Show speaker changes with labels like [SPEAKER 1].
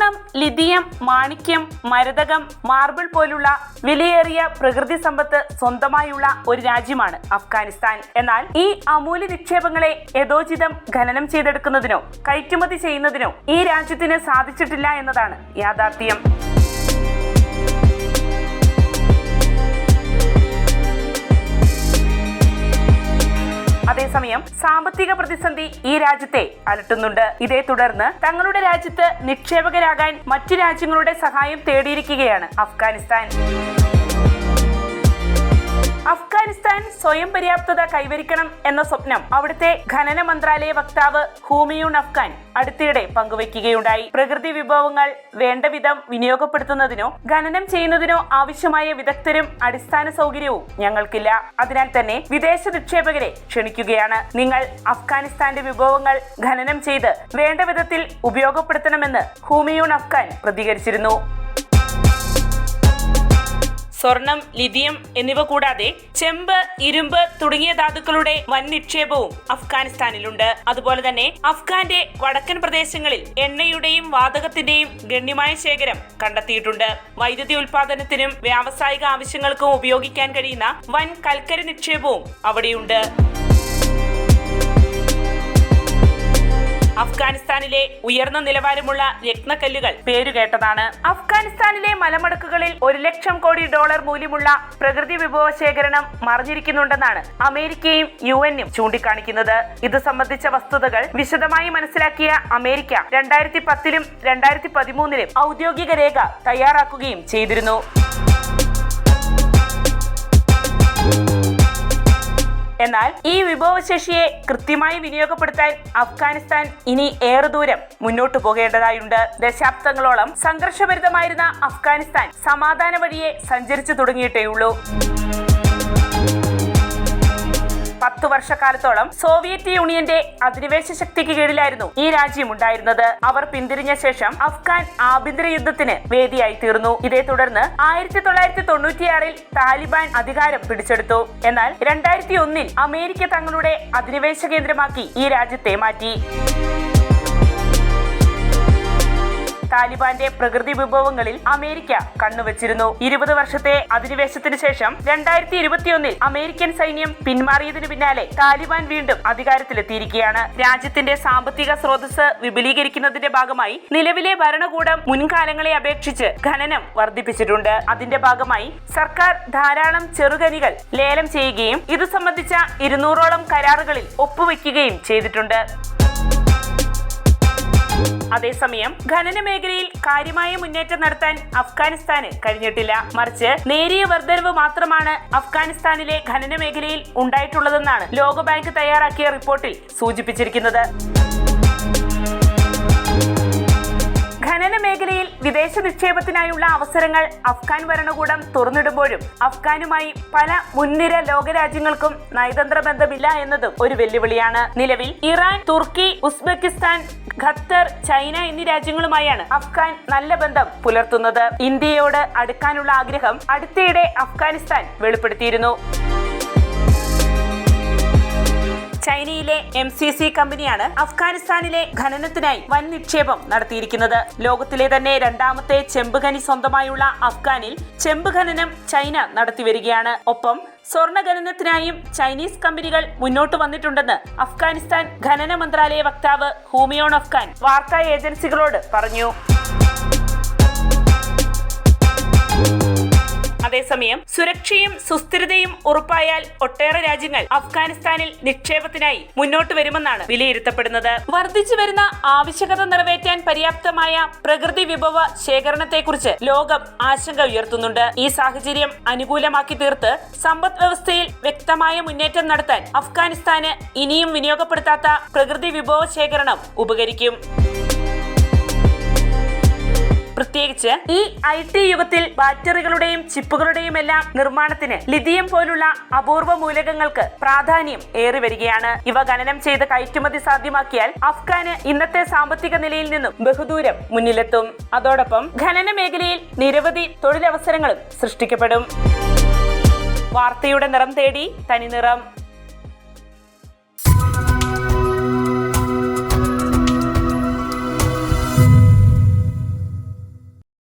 [SPEAKER 1] സ്വർണം, ലിഥിയം, മാണിക്യം, മരതകം, മാർബിൾ പോലുള്ള വിലയേറിയ പ്രകൃതി സമ്പത്ത് സ്വന്തമായുള്ള ഒരു രാജ്യമാണ് അഫ്ഗാനിസ്ഥാൻ. എന്നാൽ ഈ അമൂല്യ നിക്ഷേപങ്ങളെ യഥോചിതം ഖനനം ചെയ്തെടുക്കുന്നതിനോ കയറ്റുമതി ചെയ്യുന്നതിനോ ഈ രാജ്യത്തിന് സാധിച്ചിട്ടില്ല എന്നതാണ് യാഥാർത്ഥ്യം. അതേസമയം സാമ്പത്തിക പ്രതിസന്ധി ഈ രാജ്യത്തെ അലട്ടുന്നുണ്ട്. ഇതേ തുടർന്ന് തങ്ങളുടെ രാജ്യത്ത് നിക്ഷേപകരാകാൻ മറ്റു രാജ്യങ്ങളുടെ സഹായം തേടിയിരിക്കുകയാണ് അഫ്ഗാനിസ്ഥാൻ. അഫ്ഗാനിസ്ഥാൻ സ്വയം പര്യാപ്തത കൈവരിക്കണം എന്ന സ്വപ്നം അവിടുത്തെ ഖനന മന്ത്രാലയ വക്താവ് ഹൂമയൂൺ അഫ്ഗാൻ അടുത്തിടെ പങ്കുവയ്ക്കുകയുണ്ടായി. പ്രകൃതി വിഭവങ്ങൾ വേണ്ട വിധം വിനിയോഗപ്പെടുത്തുന്നതിനോ ഖനനം ചെയ്യുന്നതിനോ ആവശ്യമായ വിദഗ്ധരും അടിസ്ഥാന സൗകര്യവും ഞങ്ങൾക്കില്ല. അതിനാൽ തന്നെ വിദേശ നിക്ഷേപകരെ ക്ഷണിക്കുകയാണ്. നിങ്ങൾ അഫ്ഗാനിസ്ഥാന്റെ വിഭവങ്ങൾ ഖനനം ചെയ്ത് വേണ്ട വിധത്തിൽ ഉപയോഗപ്പെടുത്തണമെന്ന് ഹൂമയൂൺ അഫ്ഗാൻ പ്രതികരിച്ചിരുന്നു. സ്വർണം, ലിഥിയം എന്നിവ കൂടാതെ ചെമ്പ്, ഇരുമ്പ് തുടങ്ങിയ ധാതുക്കളുടെ വൻ നിക്ഷേപവും അഫ്ഗാനിസ്ഥാനിലുണ്ട്. അതുപോലെ തന്നെ അഫ്ഗാന്റെ വടക്കൻ പ്രദേശങ്ങളിൽ എണ്ണയുടെയും വാതകത്തിന്റെയും ഗണ്യമായ ശേഖരം കണ്ടെത്തിയിട്ടുണ്ട്. വൈദ്യുതി ഉൽപാദനത്തിനും വ്യാവസായിക ആവശ്യങ്ങൾക്കും ഉപയോഗിക്കാൻ കഴിയുന്ന വൻ കൽക്കരി നിക്ഷേപവും അവിടെയുണ്ട്. അഫ്ഗാനിസ്ഥാനിലെ ഉയർന്ന നിലവാരമുള്ള രത്നക്കല്ലുകൾ പേരുകേട്ടതാണ്. അഫ്ഗാനിസ്ഥാനിലെ മലമടക്കുകളിൽ $1,00,000 കോടി മൂല്യമുള്ള പ്രകൃതി വിഭവ ശേഖരണം മറഞ്ഞിരിക്കുന്നുണ്ടെന്നാണ് അമേരിക്കയും UN-ഉം ചൂണ്ടിക്കാണിക്കുന്നത്. ഇത് സംബന്ധിച്ച വസ്തുതകൾ വിശദമായി മനസ്സിലാക്കിയ അമേരിക്ക 2010-ലും 2013-ലും ഔദ്യോഗിക രേഖ തയ്യാറാക്കുകയും ചെയ്തിരുന്നു. എന്നാൽ ഈ വിഭവശേഷിയെ കൃത്യമായി വിനിയോഗപ്പെടുത്താൻ അഫ്ഗാനിസ്ഥാൻ ഇനി ഏറെ ദൂരം മുന്നോട്ടു പോകേണ്ടതായുണ്ട്. ദശാബ്ദങ്ങളോളം സംഘർഷഭരിതമായിരുന്ന അഫ്ഗാനിസ്ഥാൻ സമാധാന വഴിയെ സഞ്ചരിച്ചു തുടങ്ങിയിട്ടേയുള്ളൂ. 10 വർഷക്കാലത്തോളം സോവിയറ്റ് യൂണിയന്റെ അധിനിവേശ ശക്തിക്ക് കീഴിലായിരുന്നു ഈ രാജ്യം ഉണ്ടായിരുന്നത്. അവർ പിന്തിരിഞ്ഞ ശേഷം അഫ്ഗാൻ ആഭ്യന്തര യുദ്ധത്തിന് വേദിയായി തീർന്നു. ഇതേ തുടർന്ന് 1996-ൽ താലിബാൻ അധികാരം പിടിച്ചെടുത്തു. എന്നാൽ 2001-ൽ അമേരിക്ക തങ്ങളുടെ അധിനിവേശ കേന്ദ്രമാക്കി ഈ രാജ്യത്തെ മാറ്റി. താലിബാന്റെ പ്രകൃതി വിഭവങ്ങളിൽ അമേരിക്ക കണ്ണുവച്ചിരുന്നു. 20 വർഷത്തെ അധിനിവേശത്തിന് ശേഷം 2021-ൽ അമേരിക്കൻ സൈന്യം പിന്മാറിയതിനു പിന്നാലെ താലിബാൻ വീണ്ടും അധികാരത്തിലെത്തിയിരിക്കുകയാണ്. രാജ്യത്തിന്റെ സാമ്പത്തിക സ്രോതസ് വിപുലീകരിക്കുന്നതിന്റെ ഭാഗമായി നിലവിലെ ഭരണകൂടം മുൻകാലങ്ങളെ അപേക്ഷിച്ച് ഖനനം വർദ്ധിപ്പിച്ചിട്ടുണ്ട്. അതിന്റെ ഭാഗമായി സർക്കാർ ധാരാളം ചെറുഖനികൾ ലേലം ചെയ്യുകയും ഇതു സംബന്ധിച്ച 200ഓളം കരാറുകളിൽ ഒപ്പുവെക്കുകയും ചെയ്തിട്ടുണ്ട്. അതേസമയം ഖനന മേഖലയിൽ കാര്യമായ മുന്നേറ്റം നടത്താൻ അഫ്ഗാനിസ്ഥാന് കഴിഞ്ഞിട്ടില്ല. മറിച്ച് നേരിയ വർധനവ് മാത്രമാണ് അഫ്ഗാനിസ്ഥാനിലെ ഖനന മേഖലയിൽ ഉണ്ടായിട്ടുള്ളതെന്നാണ് ലോകബാങ്ക് തയ്യാറാക്കിയ റിപ്പോർട്ടിൽ സൂചിപ്പിച്ചിരിക്കുന്നത്. ഖനന മേഖലയിൽ വിദേശ നിക്ഷേപത്തിനായുള്ള അവസരങ്ങൾ അഫ്ഗാൻ ഭരണകൂടം തുറന്നിടുമ്പോഴും അഫ്ഗാനുമായി പല മുൻനിര ലോകരാജ്യങ്ങൾക്കും നയതന്ത്ര ബന്ധമില്ല എന്നതും ഒരു വെല്ലുവിളിയാണ്. നിലവിൽ ഇറാൻ, തുർക്കി, ഉസ്ബെക്കിസ്ഥാൻ, ഖത്തർ, ചൈന എന്നീ രാജ്യങ്ങളുമായാണ് അഫ്ഗാൻ നല്ല ബന്ധം പുലർത്തുന്നത്. ഇന്ത്യയോട് അടുക്കാനുള്ള ആഗ്രഹം അടുത്തിടെ അഫ്ഗാനിസ്ഥാൻ വെളിപ്പെടുത്തിയിരുന്നു. ചൈനയിലെ MCC കമ്പനിയാണ് അഫ്ഗാനിസ്ഥാനിലെ ഖനനത്തിനായി വൻ നിക്ഷേപം നടത്തിയിരിക്കുന്നത്. ലോകത്തിലെ തന്നെ 2ാമത്തെ ചെമ്പ് ഖനി സ്വന്തമായുള്ള അഫ്ഗാനിൽ ചെമ്പ് ഖനനം ചൈന നടത്തിവരികയാണ്. ഒപ്പം സ്വർണ്ണ ഖനനത്തിനായും ചൈനീസ് കമ്പനികൾ മുന്നോട്ട് വന്നിട്ടുണ്ടെന്ന് അഫ്ഗാനിസ്ഥാൻ ഖനന മന്ത്രാലയ വക്താവ് ഹൂമയൂൺ അഫ്ഗാൻ വാർത്താ ഏജൻസികളോട് പറഞ്ഞു. അതേസമയം സുരക്ഷയും സുസ്ഥിരതയും ഉറപ്പായാൽ ഒട്ടേറെ രാജ്യങ്ങൾ അഫ്ഗാനിസ്ഥാനിൽ നിക്ഷേപത്തിനായി മുന്നോട്ട് വരുമെന്നാണ് വിലയിരുത്തപ്പെടുന്നത്. വർദ്ധിച്ചു വരുന്ന ആവശ്യകത നിറവേറ്റാൻ പര്യാപ്തമായ പ്രകൃതി വിഭവ ശേഖരണത്തെക്കുറിച്ച് ലോകം ആശങ്ക ഉയർത്തുന്നുണ്ട്. ഈ സാഹചര്യം അനുകൂലമാക്കി തീർത്ത് സമ്പദ് വ്യവസ്ഥയിൽ വ്യക്തമായ മുന്നേറ്റം നടത്താൻ അഫ്ഗാനിസ്ഥാന് ഇനിയും വിനിയോഗപ്പെടുത്താത്ത പ്രകൃതി വിഭവ ശേഖരണം ഉപകരിക്കും. പ്രത്യേകിച്ച് ഈ IT യുഗത്തിൽ ബാറ്ററികളുടെയും ചിപ്പുകളുടെയും എല്ലാം നിർമ്മാണത്തിന് ലിഥിയം പോലുള്ള അപൂർവ മൂലകങ്ങൾക്ക് പ്രാധാന്യം ഏറി വരികയാണ്. ഇവ ഖനനം ചെയ്ത് കയറ്റുമതി സാധ്യമാക്കിയാൽ അഫ്ഗാന് ഇന്നത്തെ സാമ്പത്തിക നിലയിൽ നിന്നും ബഹുദൂരം മുന്നിലെത്തും. അതോടൊപ്പം ഖനന മേഖലയിൽ നിരവധി തൊഴിലവസരങ്ങളും സൃഷ്ടിക്കപ്പെടും. വാർത്തയുടെ നിറം തേടി തനിനിറം.